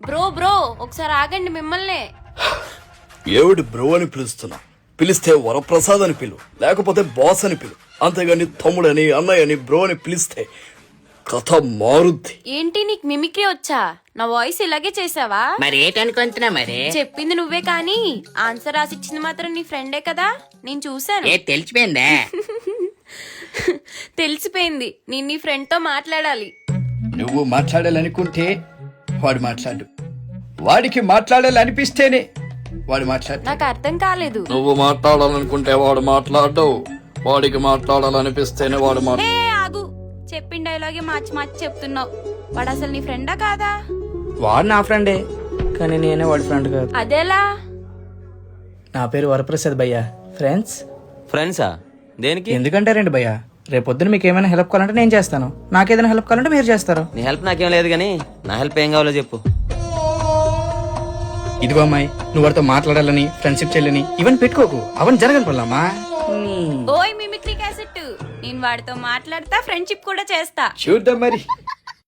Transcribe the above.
Bro ఒకసారి ఆగండి మిమ్మల్ని. ఏమిటి బ్రో అని పిలుస్తున్నా? పిలిస్తే వరప్రసాద్ అని పిలు, లేకపోతే బాస్ అని పిలు. అంతేగాని తమ్ముడని అన్నయ్య అని బ్రో అని పిలిస్తే కథ మారుద్ది. ఏంటి నీకు మిమిక్రీ వచ్చా? నా వాయిస్ ఇలాగే చేసావా? మరి ఏంటనుకుంటున్నా మరి? చెప్పింది నువ్వే కానీ ఆన్సర్ రాసిచ్చింది మాత్రం నీ ఫ్రెండే కదా, నేను చూసాను. ఏ తెలిసిపోయిందా? తెలిసిపోయింది. నేను నీ ఫ్రెండ్ తో మాట్లాడాలి. నువ్వు మాట్లాడాలనుకుంటే వాడు మాట్లాడు, వాడికి మాట్లాడాలనిపిస్తేనే వాడు మాట్లాడు. నాకు అర్థం కాలేదు. నువ్వు మాట్లాడాలనుకుంటే వాడు మాట్లాడవు, వాడికి మాట్లాడాలనిపిస్తేనే వాడు మాట్లాడు. ఏ ఆగు, చెప్పిన డైలాగే మార్చి మార్చి చెప్తున్నావు. వాడు అసలు నీ ఫ్రెండా కాదా? వాడు నా ఫ్రెండే, కానీ నేనే వాడి ఫ్రెండ్ కాదు. అదేలా? నా పేరు వరప్రసాద్ భయ్యా. ఫ్రెండ్సా? దేనికి? ఎందుకంటే రండి భయ్యా, రేపొద్దున మీకు ఏమైనా హెల్ప్ కావాలంటే నేను చేస్తాను, నాకేదైనా హెల్ప్ కావాలంటే మీరు చేస్తారు. నీ హెల్ప్ నాకేం లేదు కానీ నా హెల్ప్ ఏం కావాలో చెప్పు. ఇదిగో అమ్మాయి, నువ్వు వాడితో మాట్లాడాలని, ఫ్రెండ్షిప్ చేయాలని ఇవన్నీ పెట్టుకోకు, అవన్నీ జరగని పనులమ్మా. ఓయ్ మిమిక్రీ క్యాసెట్, నేను వాడితో మాట్లాడతా, ఫ్రెండ్షిప్ కూడా చేస్తా. చూద్దాం మరి.